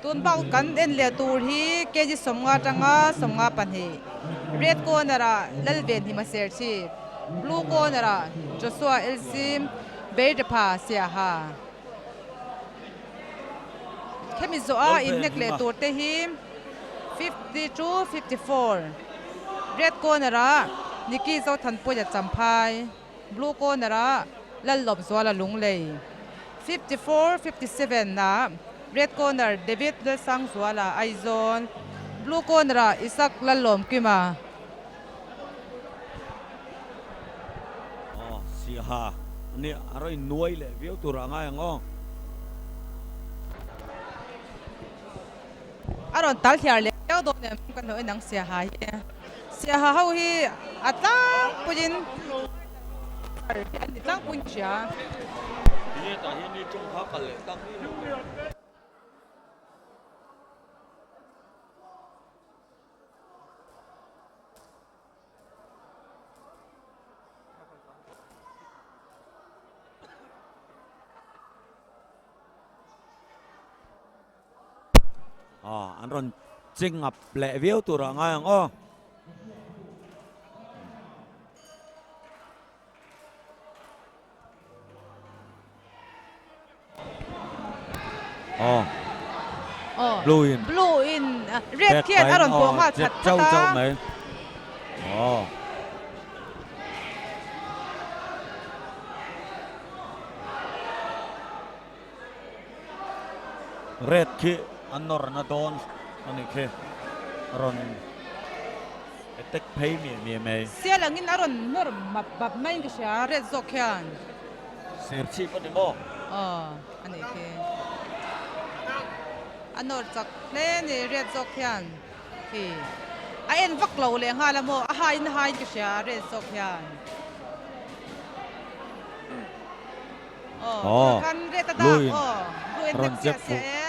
tuần bao cắn en lệ tour hi cái gì sống nga pan hi red ko nara lalven hi maser chi blue ko nara Joshua Elsim Beidapa sia ha kemi zo a in nek le tour te hi 52-54 red ko nara Nikki zo than po ya champhai blue ko nara lal lop zo la lung lei 54-57 na red corner David le sang zuala aizon blue corner Isak lalom kima si ha ni aroi nuai le viu tu ranga ngo aron tal hiar le do ne kan no nang sia ha ho hi atang pujin ni tang pun chia ni ta hi ni chung kha ka le tang ni anh ron chinh ngập lệ viu tu ra ngay ngo blue in red kian aron po ma chat châu châu mấy red ki anor na don ani ke ron etek pay mi me sia langin aron nor map main ke sia red zokyan ser chi pa mo ani ke anor chak ple ni red zokyan ki a en vak lo le nga la mo a hain ke sia red zokyan kan red ta blue in tek sia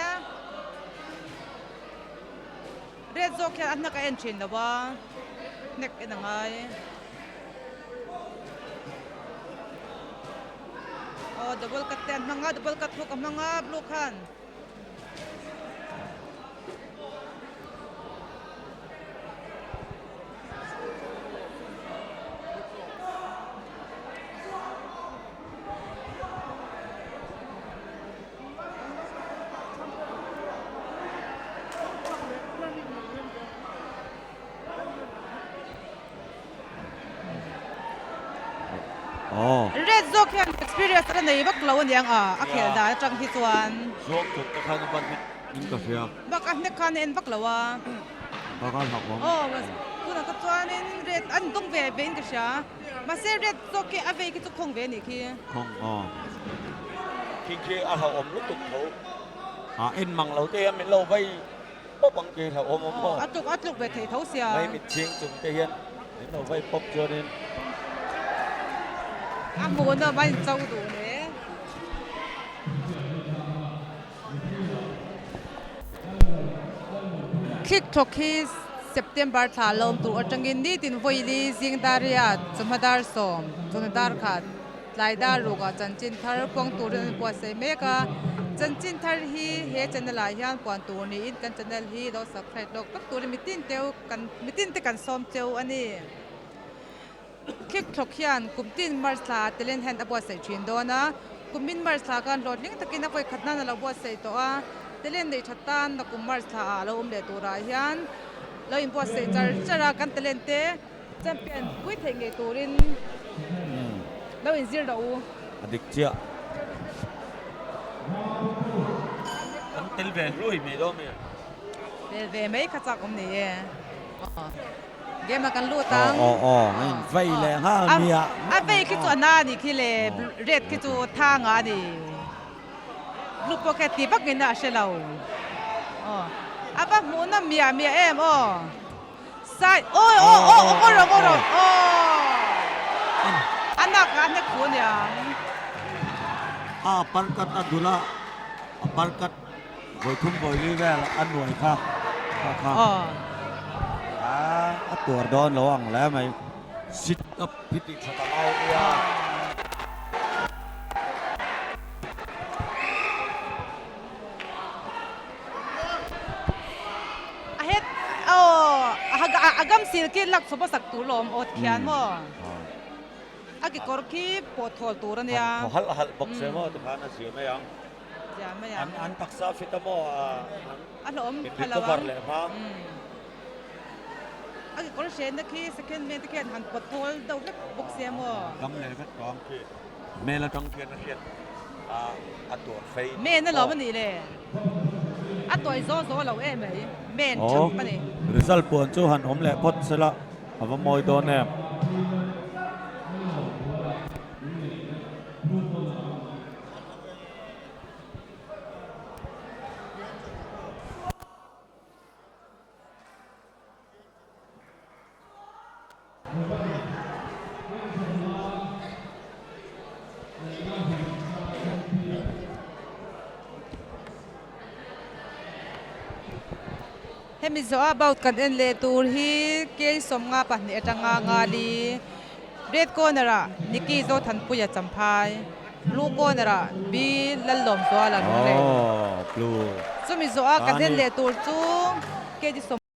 red zokyan an na ka en chin da ba nek en ngai double cut ten manga double cut hook manga blue khan red zokyan experience ra nei bak lo niang a khel da tang hi chuan zok tu ta khan ban in ka sia bak a ne khan en bak lawa ka kan hak wa kuna ka chuan in red an dong ve ben ka sia ma se red zokya ave ki chu khong ve ni khi khong khi a ha om lu tuk tho in mang lo te min lo vai pop bang ke ha om mo atuk ve thei thau sia vai mit ching chung te hian min lo vai pop cho nên muốn là bao nhiêu đủ đấy kick thok hi September tha lom tu atangin ni tin voili jing daria chumadar som chunadar khat laida ruga chanchin thar pong tur po se meka chanchin thar hi he channel a hian pon tur ni in kan channel hi do subscribe dok tak tur mitin te kan som cheu ani kick thok hian kumtin marsla telen hand abo sai thin dona kumin marsla kan rodling takin a koi khatna na labo sai to a telen dei thatan na kum marsla a lo le tura hian lo impo sai chara kan telen te champion pui thenge turin lo in zir do adik chia kan tel ve lui mi do mi ve mai khachak om ni game makan lu tang ngay vay le ha mi a vay ki chu na ni ki le red ki chu thang a ni blue pocket ti bak ina shelau aba mu na mi em sai oro anak anak kun ya parkat adula parkat boy thum boy li ve an nuai khaตัวดอนระวังแล้วไหมสิทธิ์กับพิธีสตาร์เอา agam silki lak soba sak tu lom ot khian mo à agi korki po thol tu ran ya thọ hal hal bok se mo tu khana si me yang ya ma ya an taksa fitamo alom in ko halawa bar le pa agi kor shen na ki second me te ken han po thol dau lek bok se mo gam le vet tong ki me la tong kian na kian a tu fei me na lo man ni le a toy zo zo lo e mai men cham pa ni result ปวนจูหันหอมแหละพดซะละเอามามอยโดนแนบhe mi zo about kan en le tur hi ke som nga pa ni atanga nga li red corner niki zo than pu ya champhai blue corner bi lal lom zo la le บลู so mi zo kan en le tur chu ke ji som